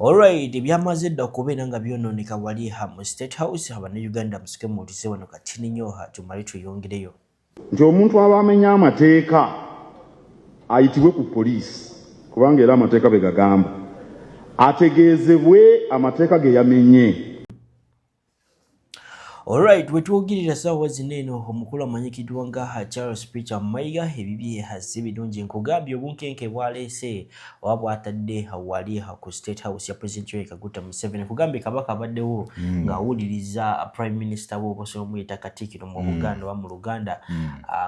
Alright, ebyamaze dda okubeera nga byonooneka wali mu State House Abannayuganda musike muwulirize wano kati nnyo tumale tuyongereyo. Nti omuntu aba amenya amateeka ayitibwe ku poliisi kubanga era amateeka be gagamba ategeezebwe amateeka ge yamenye. Alright, wetwogirira saawa zino eno omukulu amanyikiddwa nga Charles Peter Mayiga ebibye si birungi nkugambye obunkenke bwaleese oba bwatadde wali ku State House ya President Yoweri Kaguta Museveni kugambye kabaka abaddewo ng'awuliriza Prime Minister w'obosobola omuyita Katikkiro mu Buganda oba mu Luganda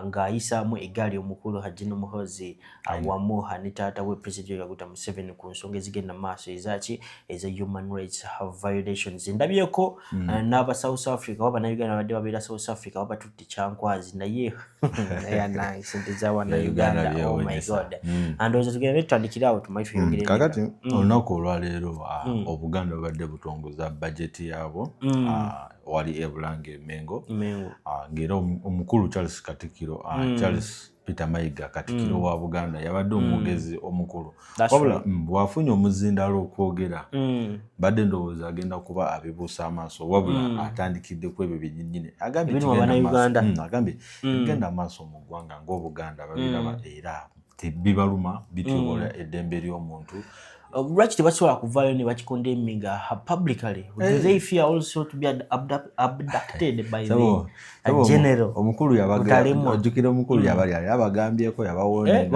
ng'ayisaamu eggaali omukulu Hajji Muhoozi wamu ne taata we President Yoweri Kaguta Museveni ku nsonga ezigenda maaso ezaki eza human rights violations. Ndabyeko n'aba South Africa Bannayuganda badde babeera South Africa babatutte kyankwazi naye nice ente za Bannayuganda. Oh my God. Andowooza tugende tutandikira awo tumaye tuyongere. Kakati olunaku olwaleero Obuganda babadde butongoza bajeti yaabwo wali Bulange Mengo ng'era omukulu Charles Katikkiro Charles Peter Mayiga Katikkiro wa Buganda yabadde omwogezi omukulu wabula bwafunye omuzindaalo okwogera badde ndowooza agenda kuba abibuusa amaaso wabula atandikidde ku ebyo byennyini agambye genda amaaso mu ggwanga ng'Obuganda babiraba era tebibaluma bityobola eddembe ly'omuntu. Lwaki tebasobola kuvaayo ne bakikondemminga publicly? Do they fear also to be abducted by the general? Omukulu ojjukira omukulu yabagambyeko yabawoninga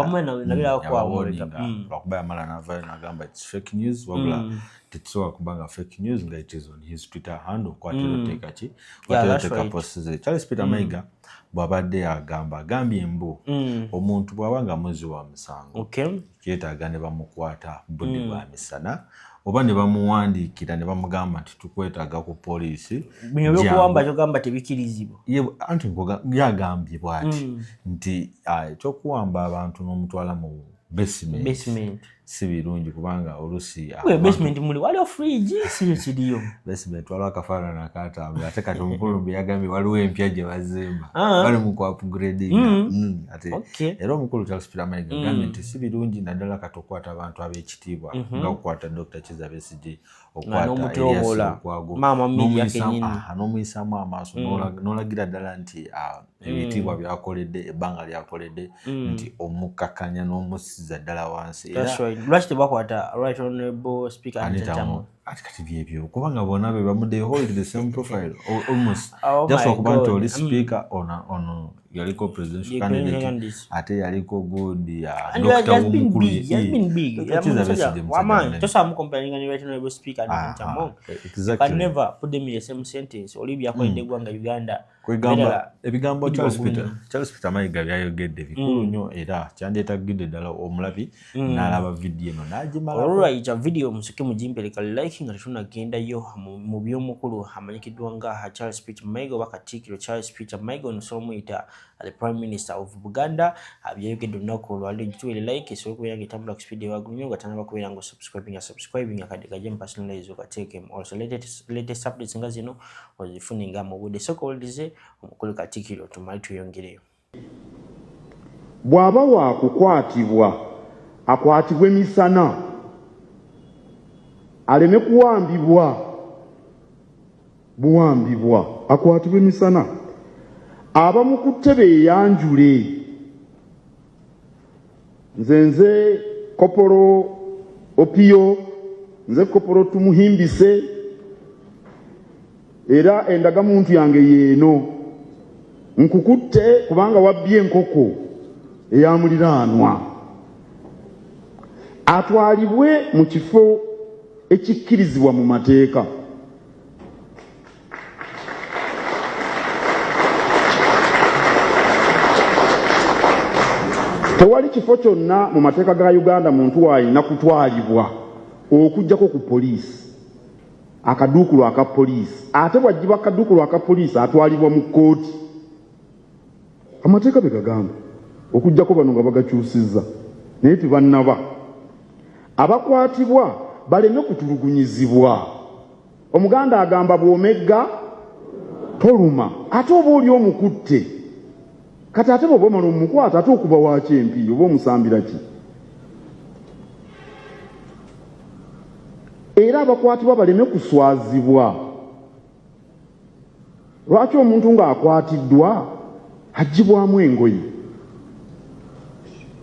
lwakuba yamala n'avaayo n'agamba it's fake news wabula tetusobola kubanga fake news nga it is on his Twitter handle kwatera teeka posts ze. Charles Peter Mayiga bw'abadde agambye mbu omuntu bw'aba nga mwezi wa musango kyetaaga ne bamukwata budde bwa misana oba ne bamuwandiikira ne bamugamba nti tukwetaaga ku poliisi bino byokuwamba kyogamba tebikirizibwa anti yagambye bw'ati nti ekyokuwamba abantu n'omutwala mu basement si birungi kubanga olusi basement muli waliwo fridge si kiriyo basement waliwo akafaanana akatambula ate kati omukulu mbe yagambye waliwo empya gye bazimba bali mu ku-upgradinga ate era omukulu Charles Peter Mayiga agambye nti si birungi naddala kati okukwata abantu ab'ekitiibwa nga okukwata Dr. Kizza Besigye okukwata Elias Lukwago n'omuyisaamu amaaso n'olagira ddala nti ebitiibwa byakoledde ebbanga lyakoledde nti omukkakanya n'omussiza ddala wansi era lwaki tebakwata Right Honorable Speaker kati byebyo kubanga bonna be bamu they hold the same profile almost just okuba nti oli speaker ono yaliko presidential candidate ate yaliko good Dr. Omukulu can never put them in the same sentence. Oli byakoledde eggwanga Uganda ebigambo Charles Peter Mayiga byayogedde bikulu nnyo era kyandeetagidde ddala omulabi n'alaba vidiyo eno n'agimala. Alright, video musike mugimpereka like nga tetunagendayo mu by'omukulu amanyikiddwa nga Charles Peter Mayiga oba Katikkiro Charles Peter Mayiga osobola omuyita the Prime Minister of Buganda byayogedde olunaku olwaleero gituwere like esobola okubeera ng'etambula ku speed ewagulu nnyo nga tanaba kubeera nga subscribing akadde kajje mu personalize okateekemu also latest updates nga zino ozifune nga mu budde sooka owulirize omukulu Katikkiro tumale tuyongereyo. Bw'aba waakukwatibwa akwatibwe misana aleme buwambibwa akwatibwe misana abamukutte beeyanjule. Nze Kopolo Opio nze Kopolo Tumuhimbise era endagamuntu yange yeeno nkukutte kubanga wabbye enkoko eyamuliraanwa atwalibwe mu kifo ekikkirizibwa mu mateeka. Tewali kifo kyonna mu mateeka ga Uganda muntu w'alina kutwalibwa okuggyako ku poliisi akaduukulu aka poliisi ate bw'aggyibwa akaduukulu aka poliisi atwalibwa mu kkooti. Amateeka be gagamba okuggyako bano nga bagakyusizza naye tebannaba. Abakwatibwa baleme kutulugunyizibwa. Omuganda agamba bw'omegga toluma ate oba oli omukutte kati ate bw'oba omala omukwata ate okuba wakyempi oba omusambira ki? era abakwatibwa baleme kuswazibwa. Lwaki omuntu ng'akwatiddwa aggyibwamu engoye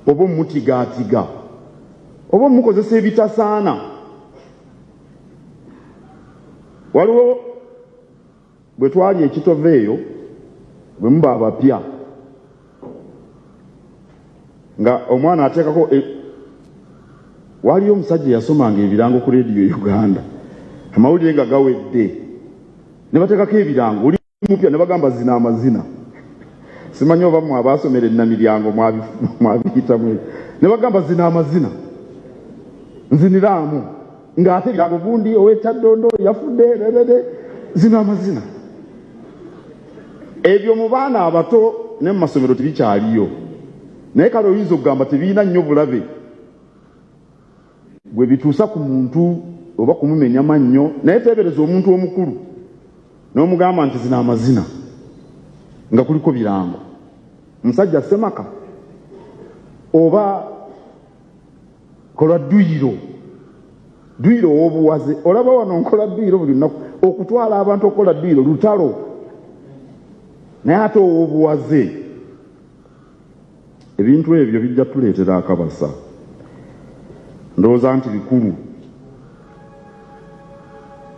oba omutigaatiga oba omukozesa ebitasaana? Waliwo bwe twali ekitove eyo bwe muba abapya nga omwana ateekako waliyo omusajja yasomanga ebirango ku leediyo Uganda, amawulire nga gawedde ne bateekako ebirango oli mupya ne bagamba zina amazina. Simanyi oba mwe abaasomera ennamiryango mwabiyitamu ne bagamba zina amazina nziniraamu ng'ate ebirango gundi ow'ekyaddondo yafudde lelele zina amazina. Ebyo mu baana abato ne mu masomero tebikyaliyo, naye kale oyinza okugamba tebiina nnyo bulabe bwe bituusa ku muntu oba kumumenya mannyo, naye teebereza omuntu omukulu n'omugamba nti zina amazina nga kuliko birango. Musajja Semaka oba kola dduyiro w'obuwaze. Olaba wano nkola dduyiro buli lunaku, okutwala abantu okukola dduyiro lutalo, naye ate ow'obuwaze. Ebintu ebyo bijja tuleetera akabasa, ndowooza nti bikulu.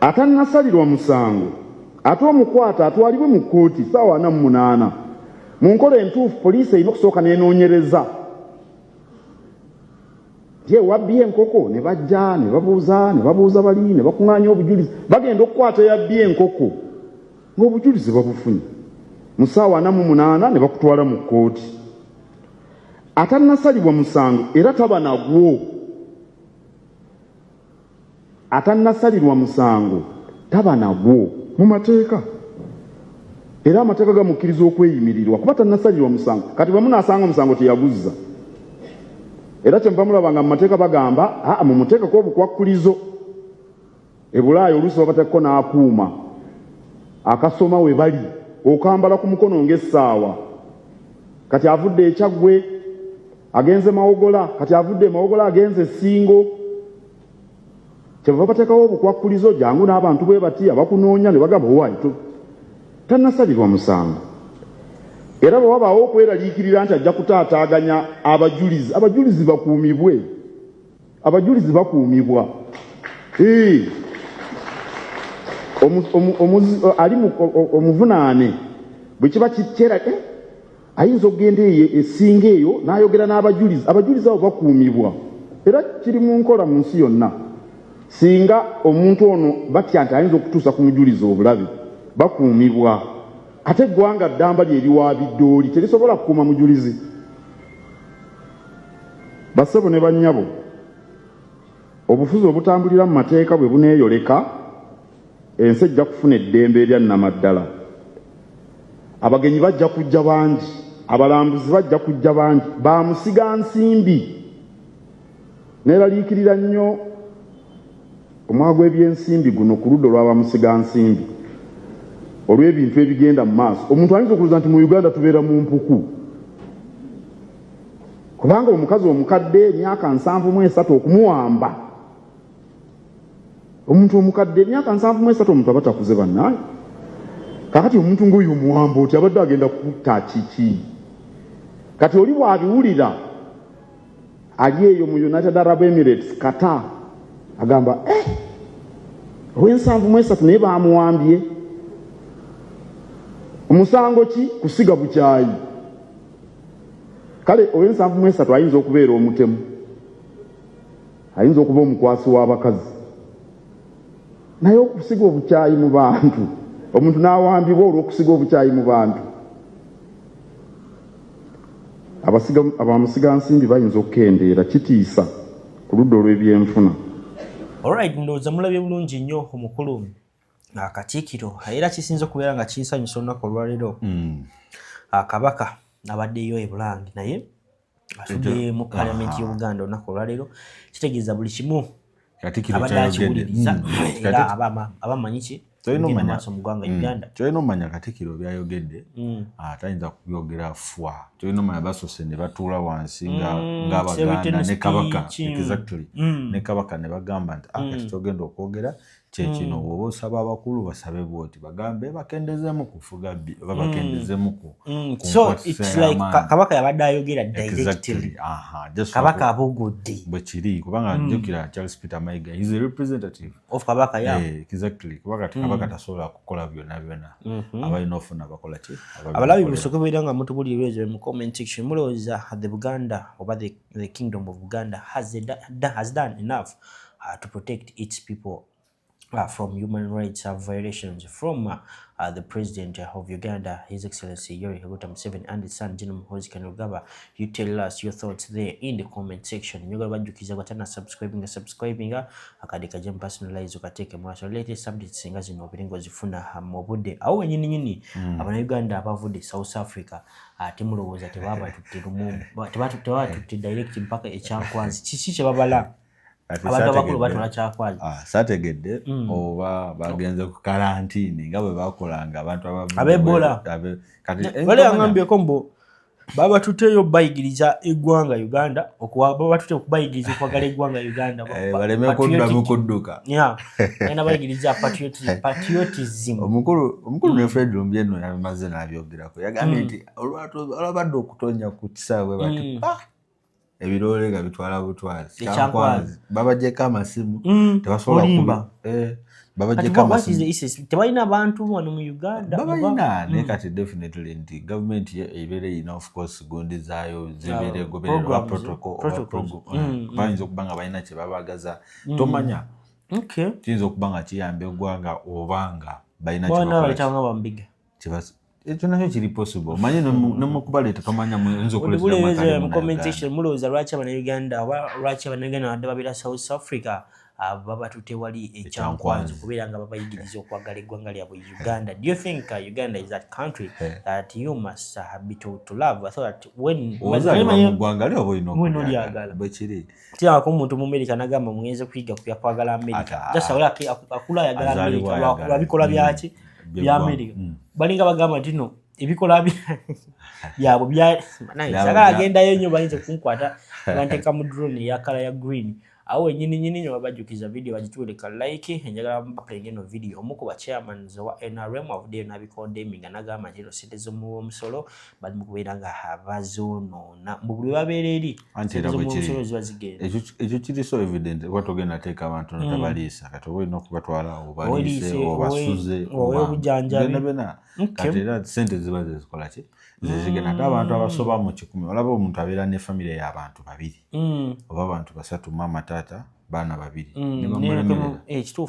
Atannasalirwa musango ate omukwata atwalibwe mu kkooti ssaawa 48. Mu nkola entuufu poliisi erina okusooka n'enoonyereza nti wabbye enkoko, ne bajja ne babuuza bali ne bakuŋŋaanya obujulizi. Bagenda okukwata yabbye enkoko ng'obujulizi babufunye mu ssaawa 48 ne bakutwala mu kkooti. Atannasalibwa musango era taba nagwo, atannasalirwa musango taba nagwo mu mateeka, era amateeka gamukkiriza okweyimirirwa kuba tannasalirwa musango. Kati bwe munaasanga omusango teyaguzza, era kyenva mulabanga mu mateeka bagamba mu muteekako obukwakkulizo. E Bulaaya oluusi babateekako n'akuuma akasoma we bali okambala ku mukono ng'essaawa. Kati avudde ekyaggwe agenze Mawogola, kati avudde Mawogola agenze Ssingo. Kyeva bateekawo obukwakkulizo jangu n'abantu bwe bati abakunoonya ne bagamba owaaito tannasalirwa musango. Era bwe wabaawo okweraliikirira nti ajja kutaataaganya abajulizi, abajulizi bakuumibwe, abajulizi bakuumibwa. Ali omuvunaane bwe kiba kikyera ayinza okugenda eyo essinga eyo n'ayogera n'abajulizi, abajulizi abo bakuumibwa. Era kiri mu nkola mu nsi yonna. Singa omuntu ono batya nti ayinza okutuusa ku mujulizi obulabe, bakuumibwa. Ate eggwanga ddamba lye liwa biddooli terisobola kukuuma mujulizi. Bassebo ne bannyabo, obufuzi obutambulira mu mateeka bwe buneeyoleka, ensi ejja kufuna eddembe erya nnamaddala. Abagenyi bajja kujja bangi, abalambuzi bajja kujja bangi, bamusiga nsimbi. Neeraliikirira nnyo omwaga gw'ebyensimbi guno ku ludda olw'abamusiga nsimbi olw'ebintu ebigenda mu maaso. Omuntu ayinza okulooza nti mu Uganda tubeera mu mpuku, kubanga omukazi omukadde emyaka 73 okumuwamba, omuntu omukadde emyaka 73 omuntu aba takuze bannaye. Kakati omuntu ng'oyo omuwamba oti abadde agenda kutta kiki? Kati oli bw'abiwulira ali eyo mu United Arab Emirates Qatar agamba ow'ensanvu naye bamuwambye. Omusango ki? Kusiga bukyayi. Kale ow'ensanvu ayinza okubeera omutemu, ayinza okuba omukwasi w'abakazi, naye okusiga obukyayi mu bantu, omuntu n'awambibwa olw'okusiga obukyayi mu bantu. Abamusiga nsimbi bayinza okukendeera, kitiisa ku ludda olw'ebyenfuna. Alright, ndowooza mulabye bulungi nnyo omukulu Katikkiro, era kisinza okubeera nga kinsanyusa olunaku olwaleero. Kabaka abaddeyo e Bulange naye asudde mu Paalamenti y'Obuganda olunaku olwaleero, kitegeeza buli kimu abadde akiwuliriza era abamanyi ki Kyolina omanya Katikkiro byayogedde atayinza kubyogera fwa. Kyolina omanya basoose ne batuula wansi ng'Abaganda ne Kabaka ne Kabaka ne bagamba nti kati kyogenda okwogera kyekino, bw'oba osaba abakulu basabe bwoti bagambe bakendezeemu kufuga oba bakendezeemu ku so it's like Kabaka yabadde ayogera directly. Kabaka abogodde bwe kiri kubanga njukira Charles Peter Mayiga is a representative of Kabaka exactly kubanga Kabaka tasobola kukola byonna abalina ofuna bakola ki abalabi busooka beera nga mutubuliriza mu comment section mulowooza the Buganda oba the kingdom of Buganda has done enough to protect its people from human rights violations from the president of Uganda, His Excellency Yoweri Kaguta Museveni, and his son General Muhoozi Kainerugaba. You tell us your thoughts there in the comment section. Nyoga bajukiza kwatana subscribing akadika jem personalize ukateke mwaso latest updates nga zino biringo zifuna mu budde awo nyini abana Uganda abavudde South Africa temulowooza tebaba tutte direct mpaka ekyakwanzi kiki kye babala abantu abakulu batula kyakwazi sategedde oba bagenze ku karantini nga bwe bakolanga abantu abebola wale angambyeko mbo baba tuteyo bayigiriza eggwanga Uganda baba tuteye okubayigiriza okwagala eggwanga Uganda baleme kudda mu kudduka ena bayigiriza patriotism. Omukulu ne Fred Lumbyeno yamaze n'abyogerako yagambye nti olwabadde okutonya ku kisaawe bati ebirole nga bitwala butwazi Kyankwanzi babajjeko amasimu tebasobola kuba babajjeko amasimu tebalina abantu wano mu Uganda babalina naye kati definitely nti government ebeere ina of course gundi zaayo zibeere gobererwa protocol bayinza okuba nga balina kye babagaza tomanya kiyinza okuba nga kiyamba eggwanga oba nga balina ekyo nakyo kiri possible manye nemukubaleeta tomanya muyinza okuleeta mu commentation mulowooza lwaki Abannayuganda oba lwaki Abannayuganda badde babeera South Africa baba tutewali Ekyankwanzi kubeera nga babayigiriza okwagala eggwanga lyabwe Uganda. Do you think Uganda is that country that you must be told to love? I thought that when eggwanga lyabwe olina olyagala bwe kiri tiako omuntu mu America nagamba mugenze kuyiga ku byakwagala America just akula ayagala America lwabikola byaki bya America balinga bagamba nti no ebikola byabo sagala agendayo nnyo bayinza kunkwata banteka mu drone ya kala ya green awo nyini nyo babajukiza video bagituuleka like enjagala mpapula eno video omukuba chairman wa NRM avuddeyo n'abikondeming nagamba nti sente z'omusolo bali mu kubeera nga abazoonoona mu buli babeera eri z'omusolo ziba zigenda ekyo kiri so evident watogenda teeka abantu notabaliisa kati oba olina okubatwala obaliise obasuze obujjanjabi kati era sente ziba zezikola ki zizigenda ate abantu abasoba mu 100 olaba omuntu abeera ne famire y'abantu 2 oba abantu 3 mama taata baana 2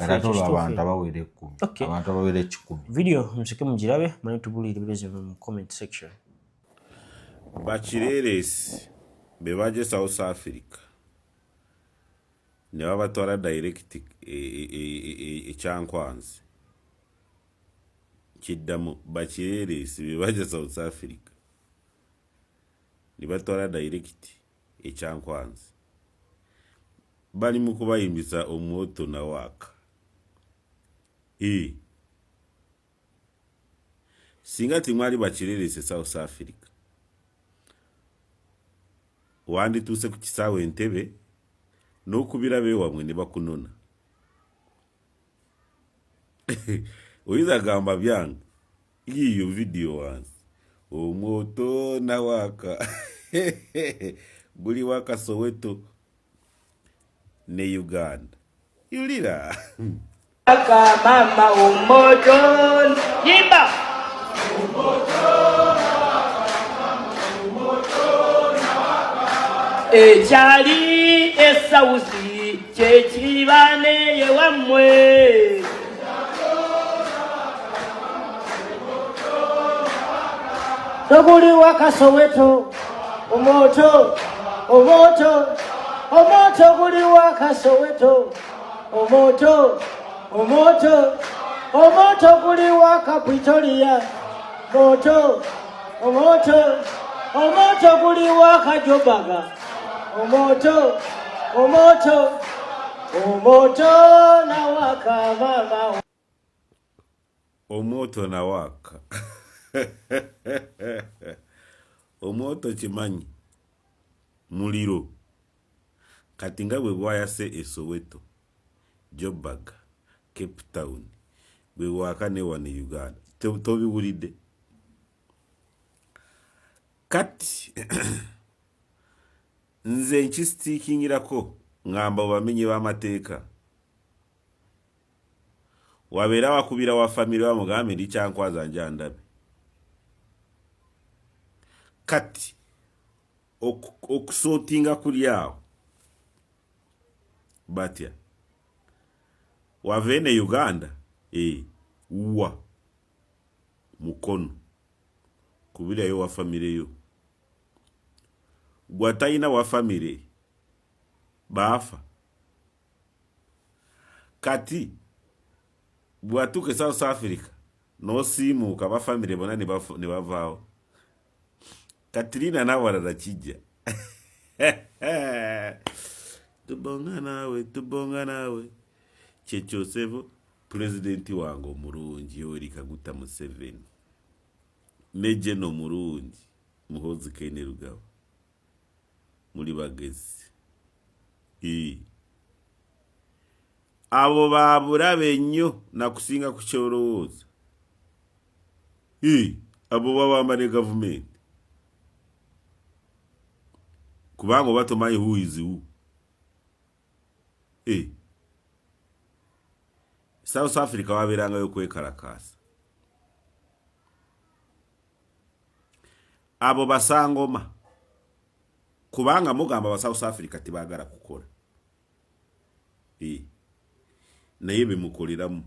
ate abantu abawere 10 abantu abawere 10 video museke mugirabe manye tubulire birezo mu comment section. Bachireresi bebaje South Africa ne babatwala direct Ekyankwanzi kiddamu Bachireresi bebaje South Africa ne batwala direct Ekyankwanzi bali mu kubayimbisa omwoto na waka singa timwali Bachireresi South Africa wandituuse ku kisaawe Entebbe n'okubira beewamwe ne bakunona oyinza gamba byange iyo video wansi omwoto na waka guli waka Soweto ne Uganda yulira mama omwoto yimba ekyali esawusi kyekibane yewamwe toguli waka Soweto omwoto guli waka Soweto omwoto guli waka Pretoria omwoto guli waka Jobaga omoto na waka mama Omoto na waka. Omoto chimanyi. Muliro. Katinga bwe bwayase e Soweto, Joburg, Cape Town. Bwe waka ne wano Uganda. Tobiwulidde. Kati nze nkisitiikingirako ngamba bamenye b'amateeka. Wabeera wakubira wa family wa mugambe ndi kyankwaza njandabe. Kati okusootinga kuli awo batya wavene Uganda uwa mukono kubirayo wa family yo gwatayina wa family bafa kati bwatuke South Africa no simu kaba family bona ne bavao Katrina na warara kijja tubonga nawe Checho Sevo president wango murungi Yoweri Kaguta Museveni neje no murungi Muhoozi Kainerugaba muri bagezi abo baburabe nnyo nakusinga ku kyolowooza abo babambane government kubanga batomanyi who is who. South Africa waberanga yo kwekarakasa abo basangoma kubanga mugamba ba South Africa tibagara kukora naye bimukoleramu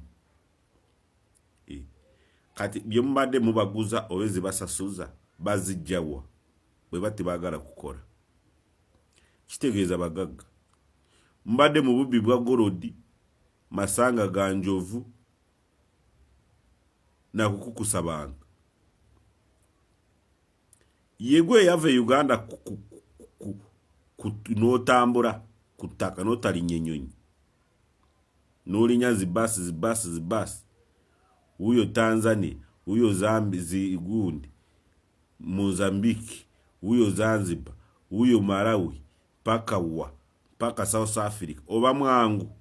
kati byo mbadde mubaguza owezi basasuza bazijjawa bwe batibagara kukora kitegeeza bagagga mbadde mu bubbi bwa Gorodi masanga ga njovu na kukukusa bantu yegwe yave Uganda notambula kutaka notali nyenyonyi nolinya zibasi huyo Tanzania huyo Zambia gundi Mozambique huyo Zanzibar huyo Malawi paka South Africa oba mwangu